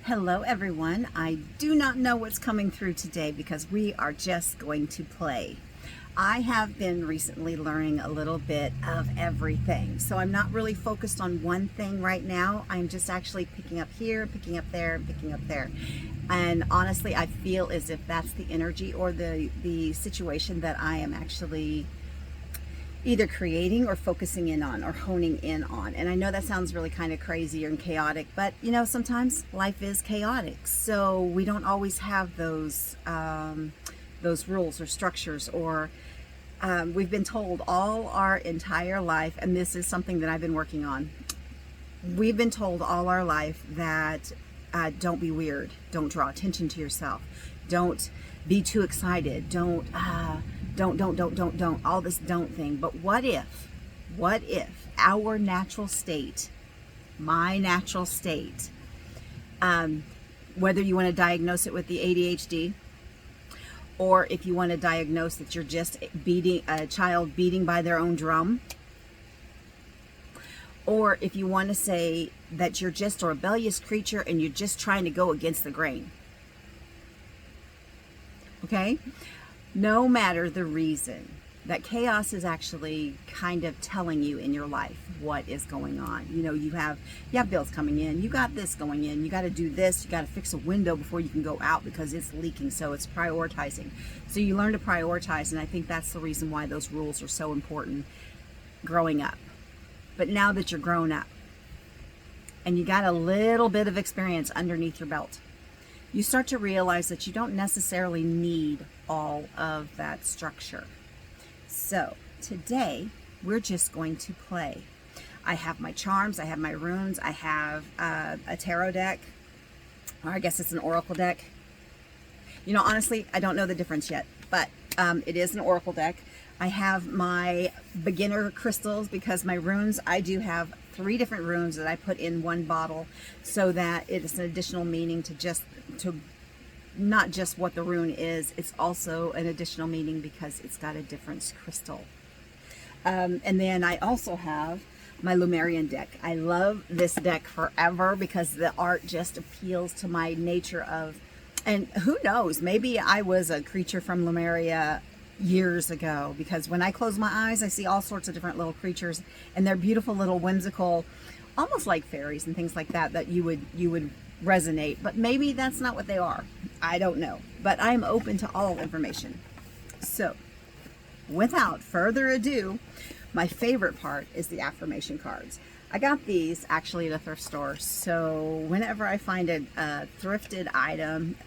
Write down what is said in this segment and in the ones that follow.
Hello everyone. I do not know what's coming through today because we are just going to play. I have been recently learning a little bit of everything. So I'm not really focused on one thing right now. I'm just actually picking up here, picking up there, picking up there. And honestly, I feel as if that's the energy or the situation that I am actually either creating or focusing in on or honing in on. And I know that sounds really kind of crazy and chaotic, but you know, sometimes life is chaotic. So we don't always have those rules or structures or we've been told all our entire life, and this is something that I've been working on. We've been told all our life that don't be weird, don't draw attention to yourself, don't be too excited, don't, all this don't thing. But what if our natural state, my natural state, whether you want to diagnose it with the ADHD, or if you want to diagnose that you're just a child beating by their own drum, or if you want to say that you're just a rebellious creature and you're just trying to go against the grain. Okay? No matter the reason, that chaos is actually kind of telling you in your life what is going on. You know, you have bills coming in, you got this going in, you got to do this, you got to fix a window before you can go out because it's leaking, so it's prioritizing. So you learn to prioritize, and I think that's the reason why those rules are so important growing up. But now that you're grown up and you got a little bit of experience underneath your belt, you start to realize that you don't necessarily need all of that structure. So today we're just going to play. I have my charms, I have my runes, I have a tarot deck, or I guess it's an oracle deck. You know, honestly, I don't know the difference yet, but it is an oracle deck. I have my beginner crystals because my runes, I do have 3 different runes that I put in one bottle so that it is an additional meaning to not just what the rune is, it's also an additional meaning because it's got a different crystal. And then I also have my Lumerian deck. I love this deck forever because the art just appeals to my nature of, and who knows, maybe I was a creature from Lemuria years ago, because when I close my eyes I see all sorts of different little creatures, and they're beautiful little whimsical, almost like fairies and things like that you would resonate, but maybe that's not what they are. I don't know, but I'm open to all information. So without further ado, my favorite part is the affirmation cards. I got these actually at a thrift store, so whenever I find a thrifted item,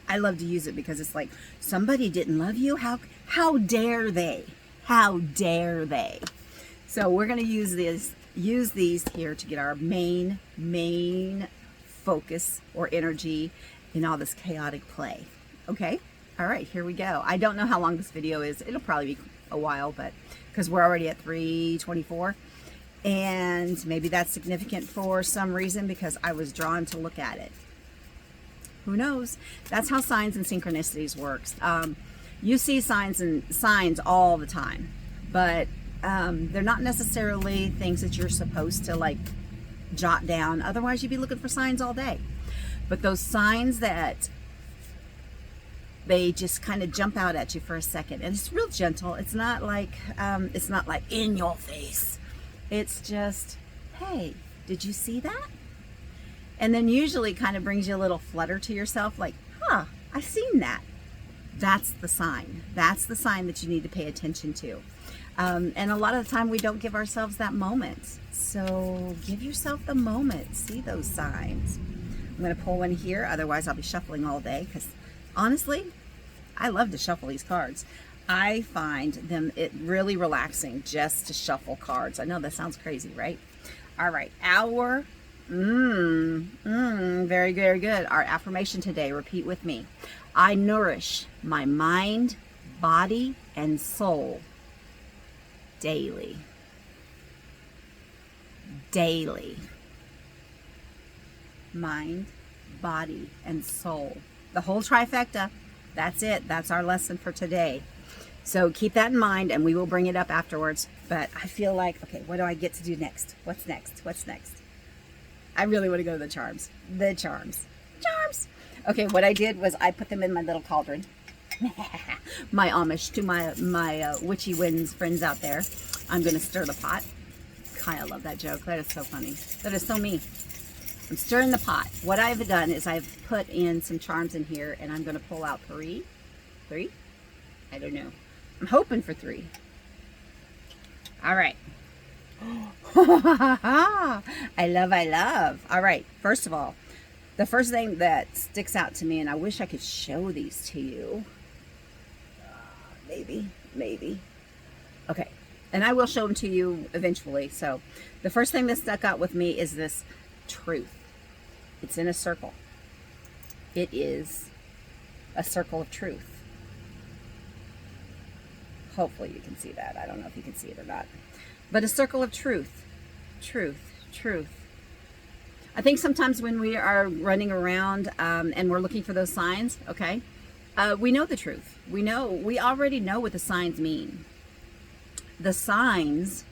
I love to use it because it's like, somebody didn't love you? How dare they? How dare they? So we're going to use these here to get our main focus or energy in all this chaotic play. Okay? All right, here we go. I don't know how long this video is. It'll probably be a while, but because we're already at 3:24, and maybe that's significant for some reason because I was drawn to look at it. Who knows? That's how signs and synchronicities works. You see signs all the time, but they're not necessarily things that you're supposed to like jot down. Otherwise, you'd be looking for signs all day. But those signs that they just kind of jump out at you for a second, and it's real gentle. It's not like in your face. It's just, hey, did you see that? And then usually kind of brings you a little flutter to yourself, like, huh, I seen that. That's the sign. That's the sign that you need to pay attention to. And a lot of the time we don't give ourselves that moment. So give yourself the moment. See those signs. I'm going to pull one here. Otherwise, I'll be shuffling all day because honestly, I love to shuffle these cards. I find it really relaxing just to shuffle cards. I know that sounds crazy, right? All right. Very, very good. Our affirmation today, repeat with me. I nourish my mind, body, and soul daily. Daily. Mind, body, and soul. The whole trifecta. That's it. That's our lesson for today. So keep that in mind, and we will bring it up afterwards. But I feel like, okay, what do I get to do next? What's next? What's next? I really want to go to the charms. The charms. Charms. Okay, what I did was I put them in my little cauldron. My homage to my witchy winds friends out there. I'm going to stir the pot. I love that joke. That is so funny. That is so me. I'm stirring the pot. What I've done is I've put in some charms in here, and I'm going to pull out three. Three? I don't know. I'm hoping for three. All right. I love. All right. First of all, the first thing that sticks out to me, and I wish I could show these to you. Maybe. Okay. And I will show them to you eventually. So the first thing that stuck out with me is this truth. It's in a circle. It is a circle of truth. Hopefully you can see that. I don't know if you can see it or not. But a circle of truth. Truth. I think sometimes when we are running around and we're looking for those signs, okay, we know the truth. We already know what the signs mean. The signs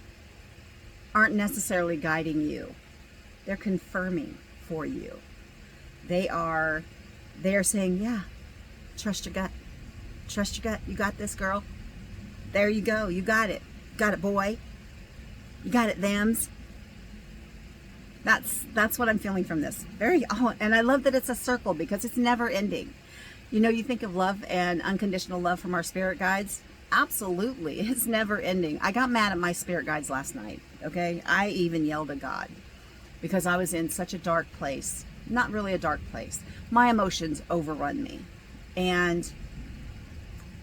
aren't necessarily guiding you. They're confirming for you. They are saying, yeah, trust your gut. Trust your gut. You got this, girl. There you go. You got it. Got it, boy. You got it, thems. That's what I'm feeling from this. And I love that it's a circle because it's never ending. You know, you think of love and unconditional love from our spirit guides. Absolutely. It's never ending. I got mad at my spirit guides last night. Okay. I even yelled at God because I was in such a dark place. Not really a dark place. My emotions overrun me. And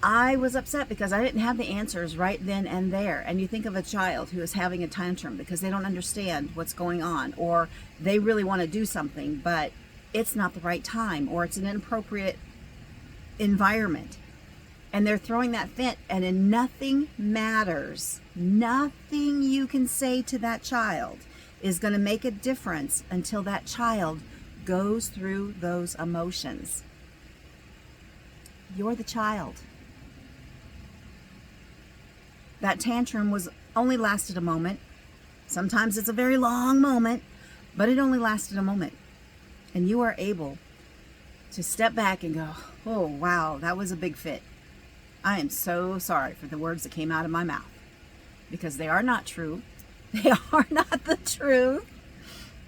I was upset because I didn't have the answers right then and there. And you think of a child who is having a tantrum because they don't understand what's going on, or they really want to do something, but it's not the right time, or it's an inappropriate environment. And they're throwing that fit, and then nothing matters. Nothing you can say to that child is going to make a difference until that child goes through those emotions. You're the child. That tantrum only lasted a moment. Sometimes it's a very long moment, but it only lasted a moment. And you are able to step back and go, oh, wow, that was a big fit. I am so sorry for the words that came out of my mouth because they are not true. They are not the truth.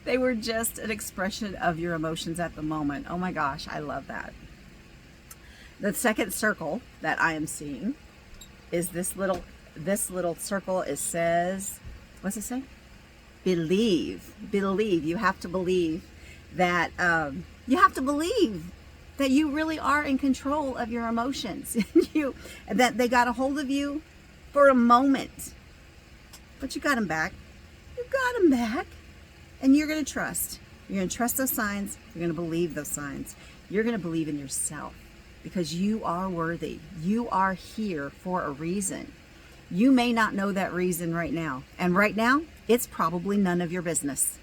They were just an expression of your emotions at the moment. Oh my gosh, I love that. The second circle that I am seeing is this little circle. It says, what's it say? Believe. You have to believe that that you really are in control of your emotions. That they got a hold of you for a moment, but you got them back. And you're going to trust. You're going to trust those signs. You're going to believe those signs. You're going to believe in yourself because you are worthy. You are here for a reason. You may not know that reason right now. And right now, it's probably none of your business.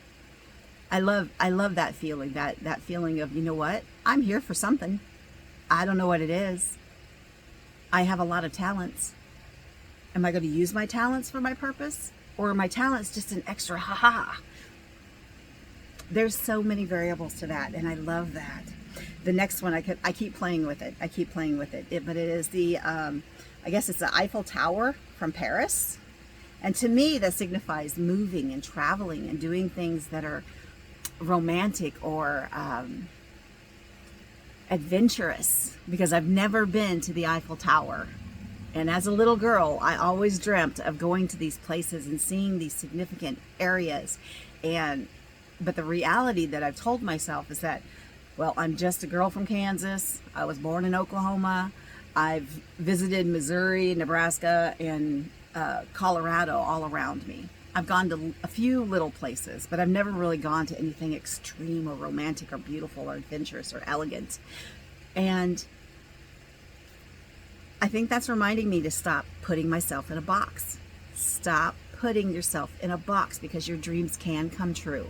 I love that feeling, that feeling of, you know what? I'm here for something. I don't know what it is. I have a lot of talents. Am I going to use my talents for my purpose? Or are my talents just an extra ha-ha? There's so many variables to that, and I love that. The next one, I keep playing with it. But it is the, I guess it's the Eiffel Tower from Paris. And to me, that signifies moving and traveling and doing things that are romantic or adventurous, because I've never been to the Eiffel Tower. And as a little girl, I always dreamt of going to these places and seeing these significant areas. But the reality that I've told myself is that, well, I'm just a girl from Kansas. I was born in Oklahoma. I've visited Missouri, Nebraska, and Colorado all around me. I've gone to a few little places, but I've never really gone to anything extreme or romantic or beautiful or adventurous or elegant. And I think that's reminding me to stop putting myself in a box. Stop putting yourself in a box, because your dreams can come true.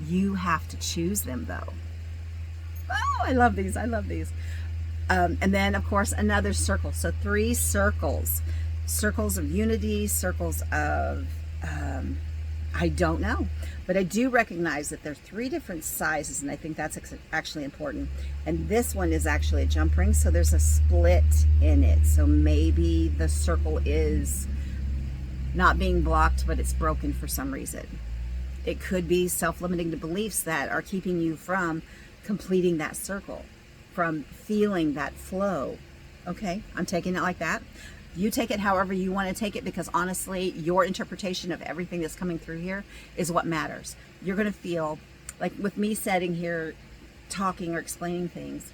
You have to choose them, though. Oh, I love these. And then, of course, another circle. So 3 circles. Circles of unity, circles of I don't know. But I do recognize that there's 3 different sizes, and I think that's actually important. And this one is actually a jump ring, so there's a split in it. So maybe the circle is not being blocked, but it's broken for some reason. It could be self-limiting beliefs that are keeping you from completing that circle, from feeling that flow. Okay, I'm taking it like that. You take it however you want to take it, because honestly, your interpretation of everything that's coming through here is what matters. You're going to feel like, with me sitting here talking or explaining things,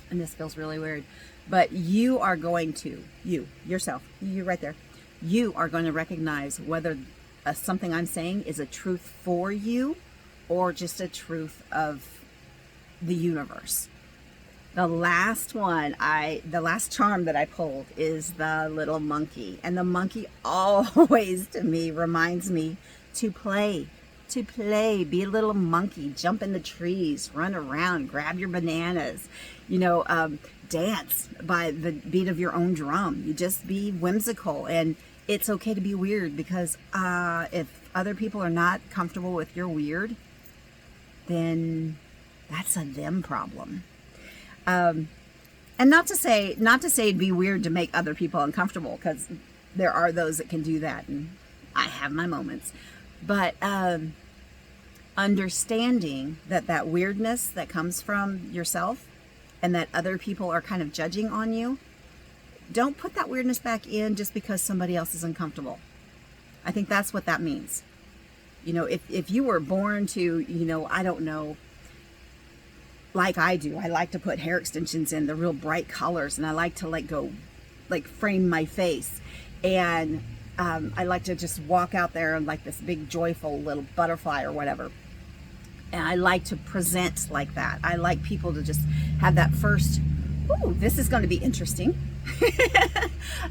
and this feels really weird, but you are going to, yourself, you right there, you are going to recognize whether something I'm saying is a truth for you or just a truth of the universe. The last charm that I pulled is the little monkey. And the monkey always, to me, reminds me to play, be a little monkey, jump in the trees, run around, grab your bananas, dance by the beat of your own drum. You just be whimsical, and it's okay to be weird, because if other people are not comfortable with your weird, then that's a them problem. And not to say it'd be weird to make other people uncomfortable, because there are those that can do that, and I have my moments. But understanding that weirdness that comes from yourself, and that other people are kind of judging on you, don't put that weirdness back in just because somebody else is uncomfortable. I think that's what that means. If you were born to, I don't know, like I do, I like to put hair extensions in the real bright colors, and I like to frame my face, and I like to just walk out there and like this big joyful little butterfly or whatever. And I like to present like that. I like people to just have that first, ooh, this is going to be interesting.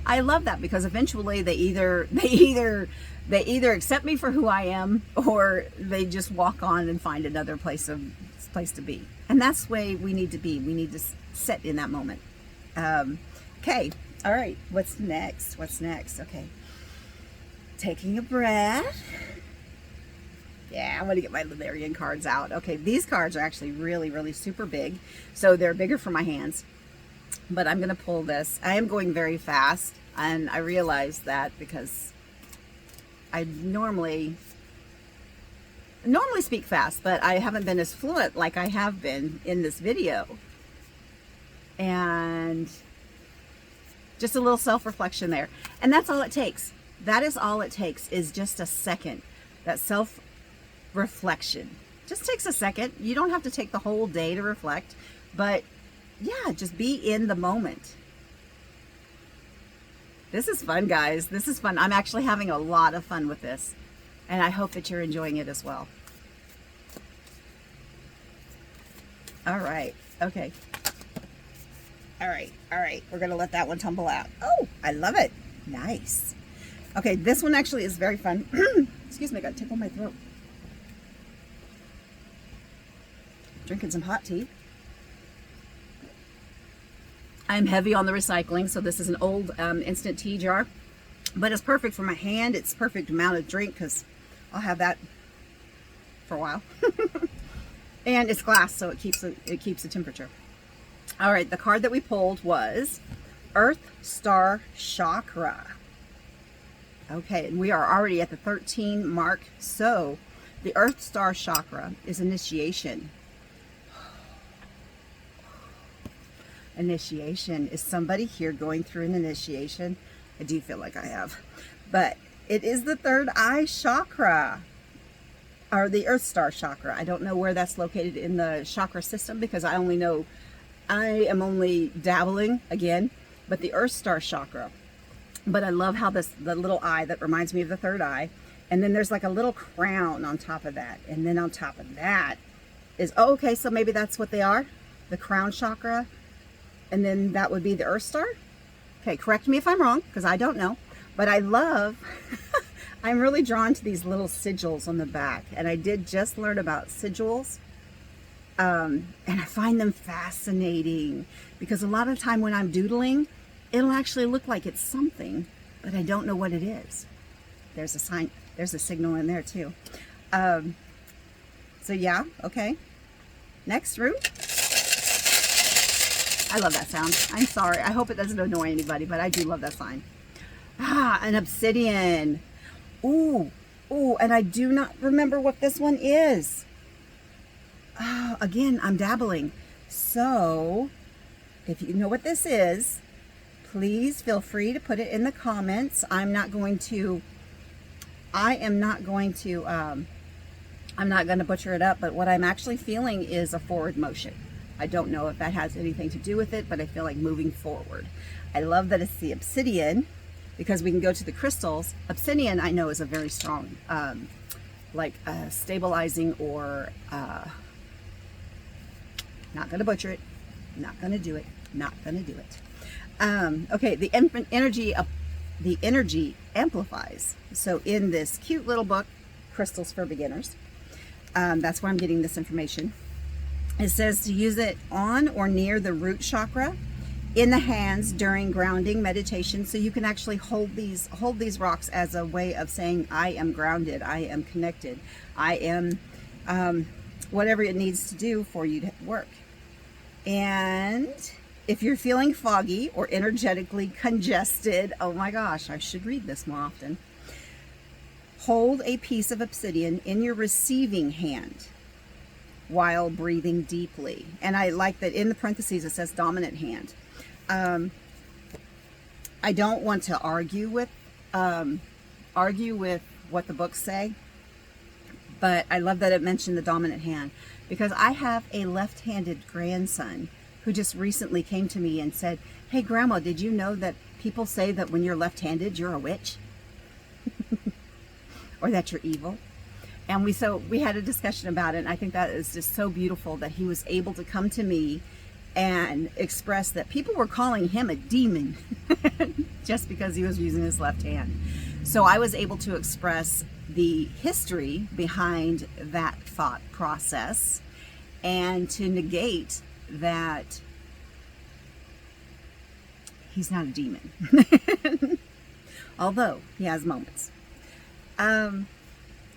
I love that, because eventually they either accept me for who I am, or they just walk on and find another place to be. And that's the way we need to be. We need to sit in that moment. Okay. All right. What's next? Okay. Taking a breath. Yeah, I'm going to get my Lemurian cards out. Okay. These cards are actually really, really super big. So they're bigger for my hands. But I'm going to pull this. I am going very fast. And I realize that because I normally speak fast, but I haven't been as fluent like I have been in this video. And just a little self-reflection there. And that's all it takes. That is all it takes, is just a second. That self-reflection just takes a second. You don't have to take the whole day to reflect, but yeah, just be in the moment. This is fun, guys. This is fun. I'm actually having a lot of fun with this, and I hope that you're enjoying it as well. All right. Okay. All right. We're going to let that one tumble out. Oh, I love it. Nice. Okay, this one actually is very fun. Excuse me, I got a tickle in my throat. Drinking some hot tea. I'm heavy on the recycling, so this is an old instant tea jar. But it's perfect for my hand. It's perfect amount of drink, because I'll have that for a while. And it's glass, so it keeps the temperature. All right, the card that we pulled was Earth Star Chakra. Okay, and we are already at the 13 mark. So the Earth Star Chakra is initiation. Initiation. Is somebody here going through an initiation? I do feel like I have. But it is the third eye chakra, or the Earth Star Chakra. I don't know where that's located in the chakra system, because I am only dabbling again, but the Earth Star Chakra. But I love how the little eye that reminds me of the third eye, and then there's like a little crown on top of that, and then on top of that is, oh, okay, so maybe that's what they are, the crown chakra, and then that would be the Earth Star. Okay, correct me if I'm wrong, because I don't know, but I love I'm really drawn to these little sigils on the back, and I did just learn about sigils, and I find them fascinating, because a lot of time when I'm doodling, it'll actually look like it's something, but I don't know what it is. There's a sign. There's a signal in there too. So yeah, okay. Next root. I love that sound. I'm sorry. I hope it doesn't annoy anybody, but I do love that sign. Ah, an obsidian. Ooh, ooh, and I do not remember what this one is. Again, I'm dabbling. So, if you know what this is, please feel free to put it in the comments. I'm not going to butcher it up, but what I'm actually feeling is a forward motion. I don't know if that has anything to do with it, but I feel like moving forward. I love that it's the obsidian, because we can go to the crystals. Obsidian, I know, is a very strong, stabilizing or, not going to butcher it, not going to do it, not going to do it. Okay, the energy amplifies. So in this cute little book, Crystals for Beginners, that's where I'm getting this information. It says to use it on or near the root chakra, in the hands during grounding meditation. So you can actually hold these rocks as a way of saying, I am grounded, I am connected, I am whatever it needs to do for you to work. And if you're feeling foggy or energetically congested, oh my gosh, I should read this more often. Hold a piece of obsidian in your receiving hand while breathing deeply. And I like that in the parentheses it says dominant hand. I don't want to argue with what the books say, but I love that it mentioned the dominant hand, because I have a left-handed grandson who just recently came to me and said, hey grandma, did you know that people say that when you're left-handed you're a witch? Or that you're evil? And we had a discussion about it, and I think that is just so beautiful that he was able to come to me and express that people were calling him a demon just because he was using his left hand. So I was able to express the history behind that thought process and to negate that he's not a demon. Although he has moments. I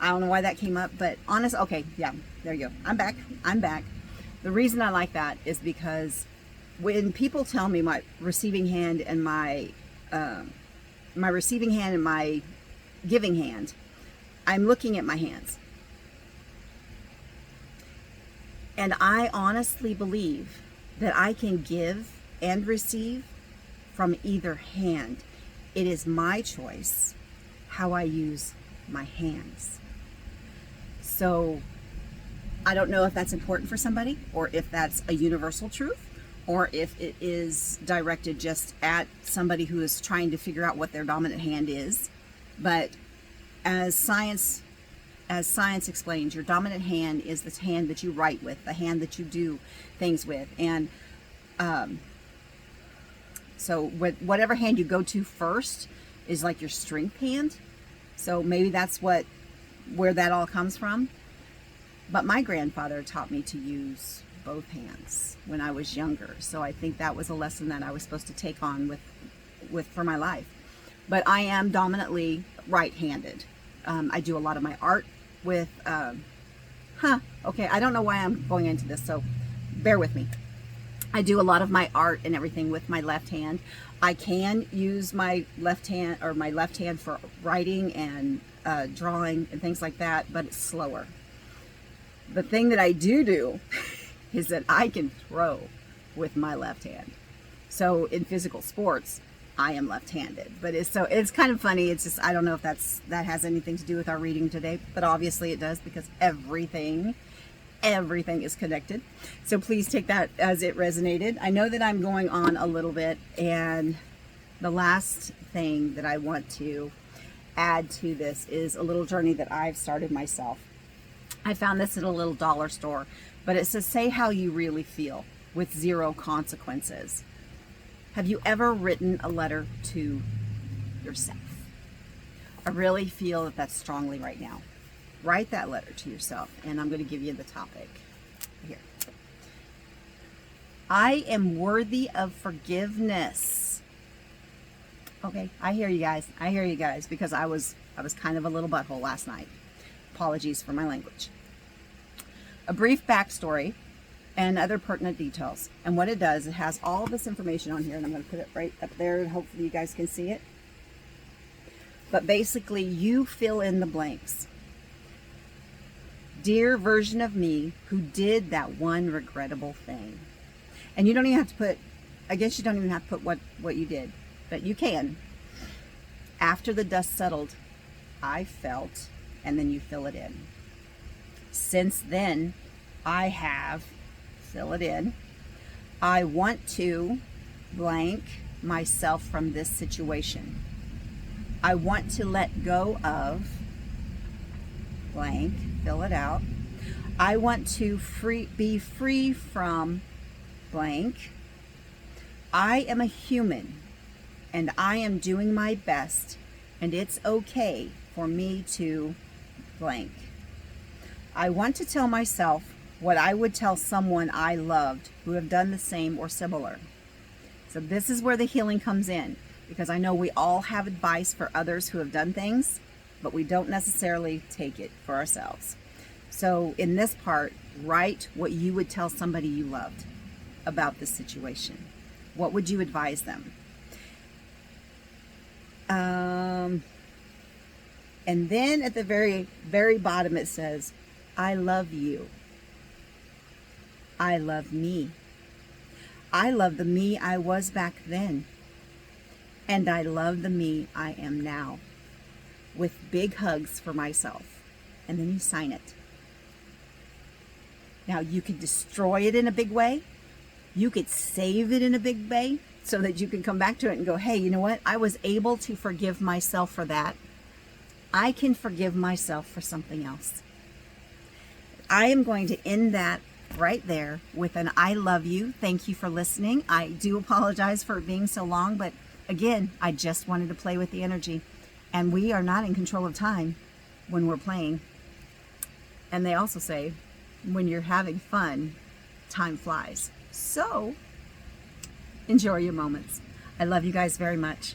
don't know why that came up, but okay, yeah, there you go. I'm back. The reason I like that is because when people tell me my receiving hand and my receiving hand and my giving hand, I'm looking at my hands. And I honestly believe that I can give and receive from either hand. It is my choice how I use my hands. So I don't know if that's important for somebody, or if that's a universal truth, or if it is directed just at somebody who is trying to figure out what their dominant hand is. But as science explains, your dominant hand is the hand that you write with, the hand that you do things with. And so whatever hand you go to first is like your strength hand. So maybe that's where that all comes from. But my grandfather taught me to use both hands when I was younger. So I think that was a lesson that I was supposed to take on with for my life. But I am dominantly right-handed. I do a lot of my art with, okay, I don't know why I'm going into this, so bear with me. I do a lot of my art and everything with my left hand. I can use my left hand for writing and drawing and things like that, but it's slower. The thing that I do is that I can throw with my left hand. So in physical sports, I am left-handed, but it's kind of funny. It's just, I don't know if that has anything to do with our reading today, but obviously it does, because everything is connected. So please take that as it resonated. I know that I'm going on a little bit, and the last thing that I want to add to this is a little journey that I've started myself. I found this at a little dollar store, but it says, say how you really feel with 0 consequences. Have you ever written a letter to yourself? I really feel that that's strongly right now. Write that letter to yourself, and I'm going to give you the topic here. I am worthy of forgiveness. Okay, I hear you guys, because I was I was kind of a little butthole last night. Apologies for my language. A brief backstory and other pertinent details. And what it does, it has all this information on here, and I'm going to put it right up there, and hopefully you guys can see it. But basically, you fill in the blanks. Dear version of me who did that one regrettable thing. And you don't even have to put, I guess you don't even have to put what you did, but you can. After the dust settled, I felt, and then you fill it in. Since then, I have, fill it in. I want to blank myself from this situation. I want to let go of blank, fill it out. I want to be free from blank. I am a human and I am doing my best, and it's okay for me to blank. I want to tell myself what I would tell someone I loved who have done the same or similar. So this is where the healing comes in, because I know we all have advice for others who have done things, but we don't necessarily take it for ourselves. So in this part, write what you would tell somebody you loved about this situation. What would you advise them? And then at the very, very bottom it says, I love you. I love me. I love the me I was back then. And I love the me I am now. With big hugs for myself. And then you sign it. Now you could destroy it in a big way. You could save it in a big way so that you can come back to it and go, hey, you know what? I was able to forgive myself for that. I can forgive myself for something else. I am going to end that right there with an I love you. Thank you for listening. I do apologize for it being so long, but again, I just wanted to play with the energy. And we are not in control of time when we're playing. And they also say, when you're having fun, time flies. So, enjoy your moments. I love you guys very much.